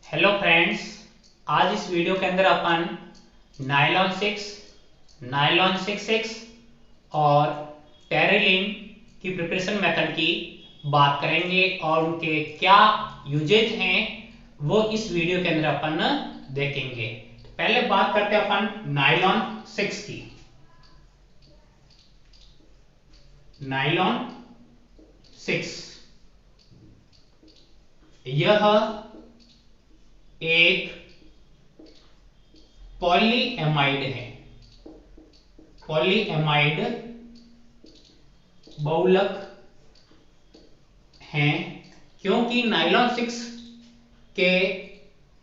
Hello friends, आज इस video के अंदर अपन नायलॉन 6, नायलॉन 6 और टेरिलीन की प्रिपरेशन मेथड की बात करेंगे और उनके क्या यूजेज हैं वो इस वीडियो के अंदर अपन देखेंगे। पहले बात करते हैं अपन नायलॉन 6 की। नायलॉन 6 यह एक पॉलीएमाइड है। पॉलीएमाइड बहुलक हैं क्योंकि नायलॉन 6 के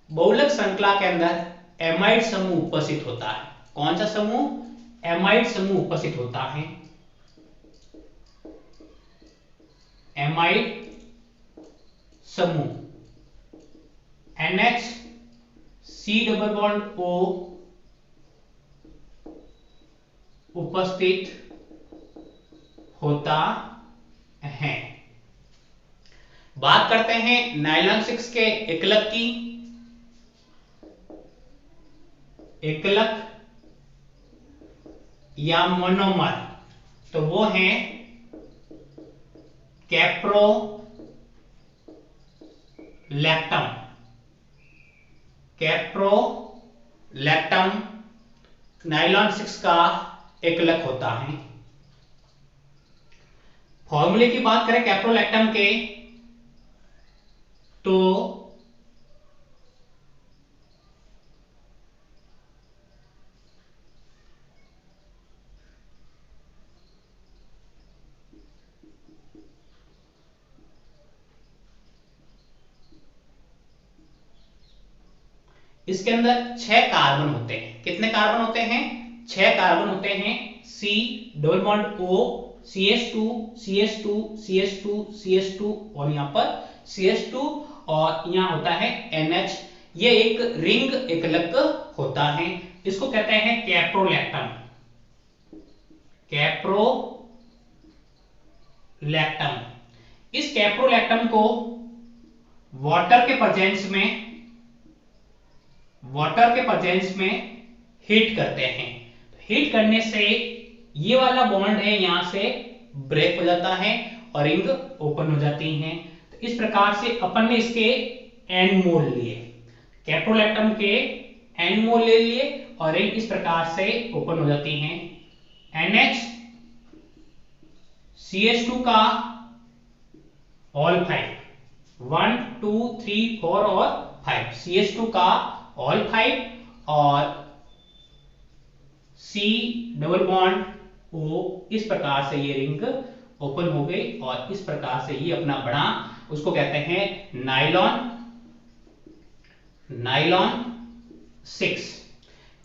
बहुलक श्रृंखला के अंदर एमाइड समूह उपस्थित होता है। कौन सा समूह? एमाइड समूह उपस्थित होता है। एमाइड समूह NH C double bond O उपस्थित होता है। बात करते हैं नायलॉन 6 के एकलक की। एकलक या मोनोमर तो वो है कैप्रोलैक्टम। कैप्रोलैक्टम नायलॉन 6 का एकलक होता है। फॉर्मूले की बात करें कैप्रोलैक्टम के तो इसके अंदर 6 कार्बन होते हैं। कितने कार्बन होते हैं? 6 कार्बन होते हैं। C double bond O CH2 CH2 CH2 CH2 और यहां पर CH2 और यहां होता है NH। ये एक रिंग एकलक होता है। इसको कहते हैं कैप्रोलैक्टम। कैप्रोलैक्टम इस कैप्रोलैक्टम को वाटर के प्रेजेंस में हीट करते हैं। हीट करने से ये वाला बॉन्ड है यहां से ब्रेक हो जाता है और रिंग ओपन हो जाती है। तो इस प्रकार से अपन ने इसके एन मोल लिए, कैप्रोलैक्टम के एन मोल ले लिए और रिंग इस प्रकार से ओपन हो जाती है। NH CH2 का ऑल 5 1 2 3 4 और 5 CH2 का ऑल 5 और C डबल बॉन्ड O इस प्रकार से ये रिंग ओपन हो गई और इस प्रकार से ये अपना बना, उसको कहते हैं नायलॉन 6।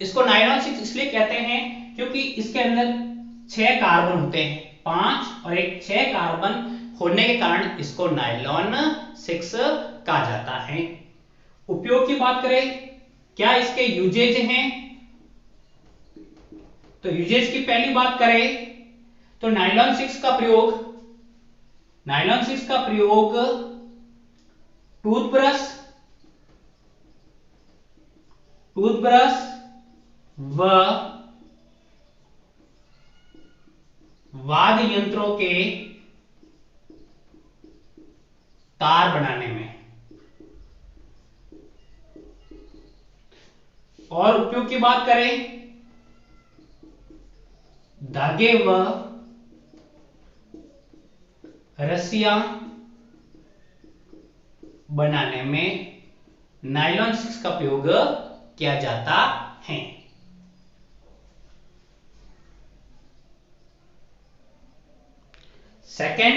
इसको नायलॉन 6 इसलिए कहते हैं क्योंकि इसके अंदर 6 कार्बन होते हैं, 5 और एक 6 कार्बन होने के कारण इसको नायलॉन 6 कहा जाता है। उपयोग की बात करें, क्या इसके यूजेज हैं? तो यूजेज की पहली बात करें तो नायलॉन 6 का प्रयोग टूथब्रश व वाद्य यंत्रों के तार बनाने में और उपयोग की बात करें धागे व रस्सियां बनाने में नायलॉन 6 का प्रयोग किया जाता है। सेकेंड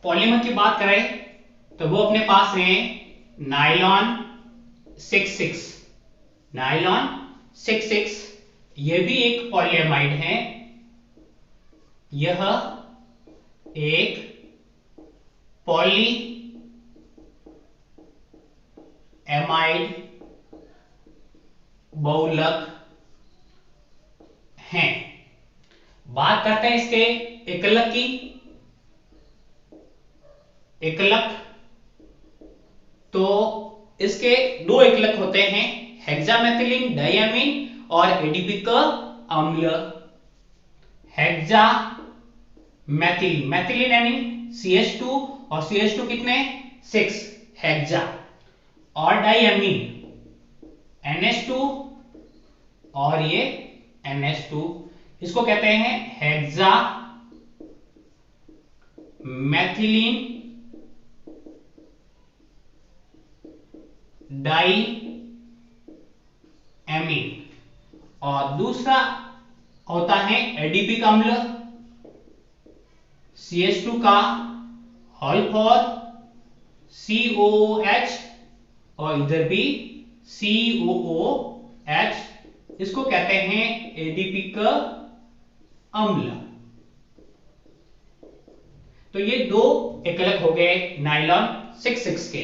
पॉलीमर की बात करें तो वो अपने पास है नायलॉन 6 नायलॉन 6 यह भी एक पॉलीएमाइड है। यह एक पॉलीएमाइड बहुलक है। बात करते हैं इसके एकलक की। एकलक तो इसके दो एकलक होते हैं, हेक्सामेथिलीन डाइअमीन और एडीपी का अम्ल। हेक्सा मैथिलीन, मैथिलीन यानी CH2 और CH2 कितने 6 हेक्सा, और डाइअमीन NH2 और ये NH2, इसको कहते हैं हेक्सा मैथिलीन डाइअमीन। और दूसरा होता है एडीपिक अम्ल, CH2 का होल फॉर COOH और इधर भी COOH, इसको कहते हैं एडीपिक अम्ल। तो ये दो एकलक हो गए नाइलॉन 6,6 के।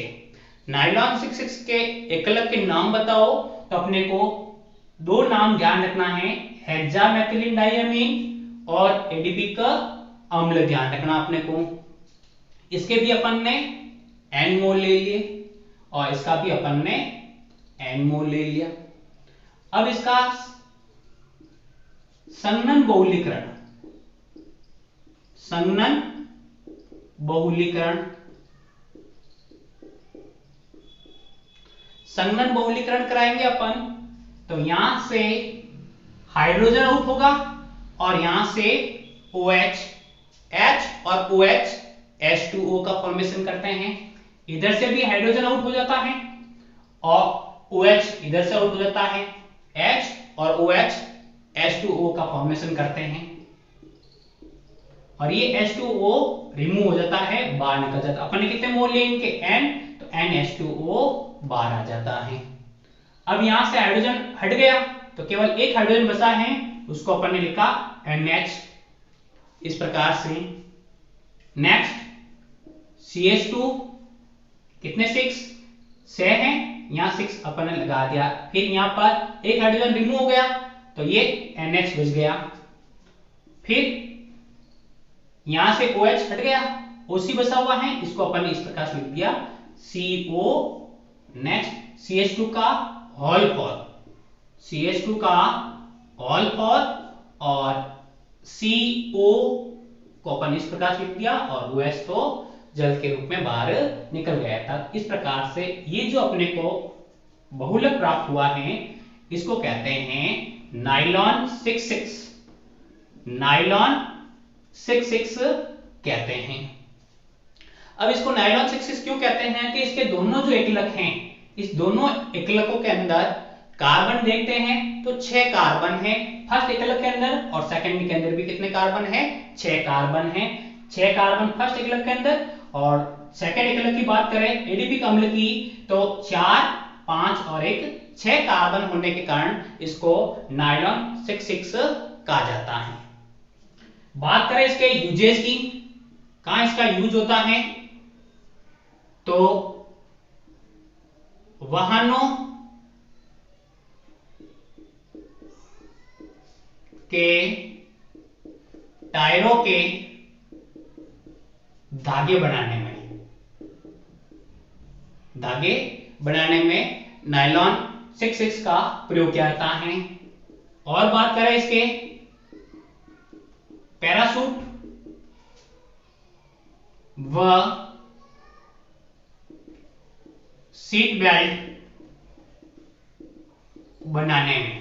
नाइलॉन 6,6 के एकलक के नाम बताओ, तो अपने को दो नाम ध्यान रखना है, हेक्सामेथिलीन डाइअमीन और एडीपिक अम्ल ध्यान रखना अपने को। इसके भी अपन ने N मोल ले लिए और इसका भी अपन ने N मोल ले लिया। अब इसका संघनन बहुलीकरण, संघनन बहुलीकरण, संघनन बहुलीकरण कराएंगे अपन, तो यहां से हाइड्रोजन आउट होगा और यहां से OH, H और OH H2O का फॉर्मेशन करते हैं। इधर से भी हाइड्रोजन आउट हो जाता है और OH इधर से आउट हो जाता है, H और OH H2O का फॉर्मेशन करते हैं और ये H2O रिमूव हो जाता है, बाहर निकल जाता है। अपन ने कितने मोल लिए इनके N, तो NH2O बाहर आ जाता है। अब यहां से हाइड्रोजन हट गया तो केवल एक हाइड्रोजन बचा है, उसको अपन ने लिखा NH इस प्रकार से। नेक्स्ट CH2 कितने 6 हैं, यहां 6 अपन ने लगा दिया। फिर यहां पर एक हाइड्रोजन रिमूव हो गया तो ये NH बच गया। फिर यहां से OH हट गया, OC बचा हुआ है, इसको अपन ने इस प्रकार से लिख दिया CO। नेक्स्ट CH2 का होल फॉर, CH2 का होल फॉर और CO को अपन इस प्रकार से लिख दिया और OH तो जल के रूप में बाहर निकल गया था। इस प्रकार से ये जो अपने को बहुलक प्राप्त हुआ है, इसको कहते हैं नाइलॉन 6,6, नाइलॉन 6,6 कहते हैं। अब इसको नाइलॉन 6,6 क्यों कहते हैं कि इसके दोनों जो एकलक हैं, इस दोनों एकलकों के अंदर कार्बन देखते हैं तो 6 कार्बन है फर्स्ट एकलक के अंदर, और सेकंड के अंदर भी कितने कार्बन है, 6 कार्बन है। 6 कार्बन फर्स्ट एकलक के अंदर, और सेकंड एकलक की बात करें एडीपिक अम्ल की, तो 4, 5 और 1 6 कार्बन होने के कारण इसको नाइलॉन 6,6 कहा जाता है। बात करें इसके यूजेस की, कहां इसका यूज होता है, तो वाहनों के टायरों के धागे बनाने में नाइलॉन 6,6 का प्रयोग किया जाता है। और बात करें इसके पैराशूट व सीट बेल्ट बनाने में,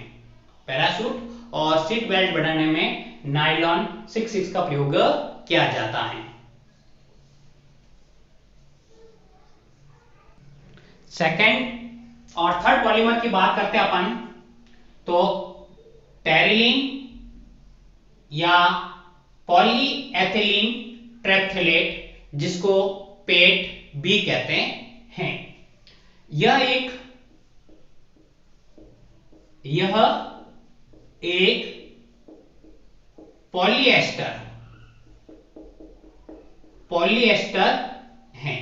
पैराशूट और सीट बेल्ट बनाने में नाइलॉन 6,6 का प्रयोग किया जाता है। सेकेंड और थर्ड पॉलीमर की बात करते हैं अपन, तो टेरिलीन या पॉलीएथिलीन ट्रेप्थेलेट, जिसको पेट बी कहते हैं, यह एक पॉलीएस्टर है।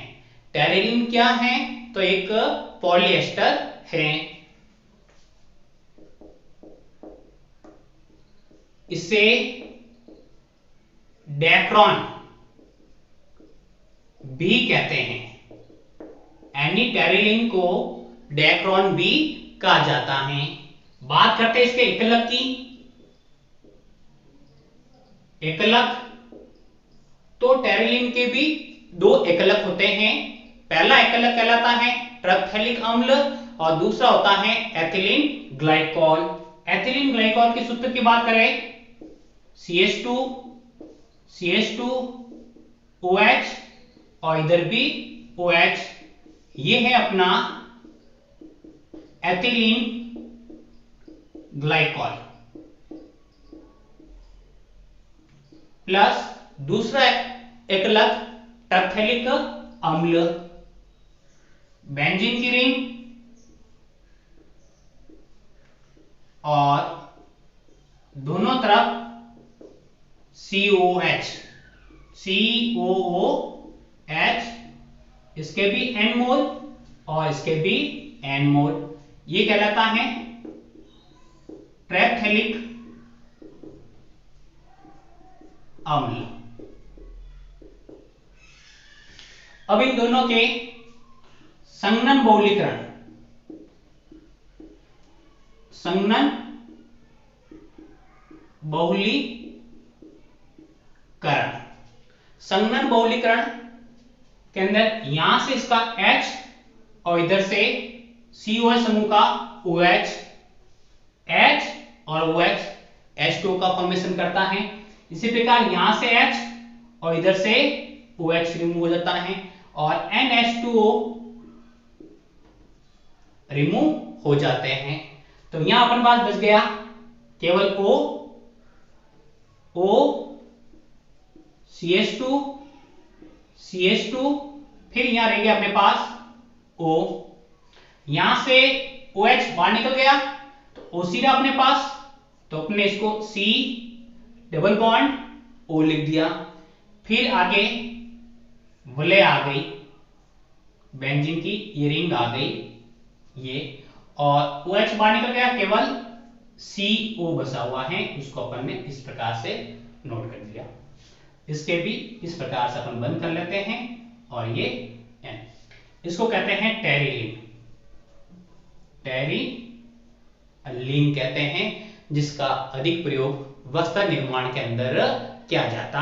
टेरिलीन क्या है, तो एक पॉलीएस्टर है। इसे डेक्रॉन भी कहते हैं। एनी टेरिलीन को डैक्रोन भी कहा जाता है। बात करते हैं इसके एकलक की। एकलक तो टेरिलिन के भी दो एकलक होते हैं। पहला एकलक कहलाता है ट्रैप्थेलिक अम्ल और दूसरा होता है एथिलीन ग्लाइकॉल। एथिलीन ग्लाइकॉल के सूत्र की बात करें CH2 OH और इधर भी OH, ये है अपना एथिलीन ग्लाइकॉल प्लस दूसरा एकलक टैप्थेलिक अम्ल, बेंजीन की रिंग और दोनों तरफ COOH, इसके भी N मोल और इसके भी N मोल, ये कहलाता है ट्रैप्थेलिक अम्ल। अब इन दोनों के संघनन बहुलीकरण, संघनन बहुलीकरण के अंदर यहां से इसका H और इधर से COH समूह का OH, H और OH H2O का फॉर्मेशन करता है। इसी प्रकार यहां से H और इधर से OH रिमूव हो जाता है और NH2O रिमूव हो जाते हैं। तो यहां अपन पास बच गया केवल O CH2 फिर यहां रह गया अपने पास O। यहां से OH बाहर निकल गया तो OC रहा अपने पास, तो अपने इसको C डबल बॉन्ड O लिख दिया। फिर आगे वलय आ गई, बेंजीन की ये रिंग आ गई ये, और OH बाहर निकल गया, केवल CO बचा हुआ है, उसको अपन ने इस प्रकार से नोट कर दिया। इसके भी इस प्रकार से अपन बंद कर लेते हैं और ये N, इसको कहते हैं टेरिलीन, टेरिलीन कहते हैं, जिसका अधिक प्रयोग वस्त्र निर्माण के अंदर किया जाता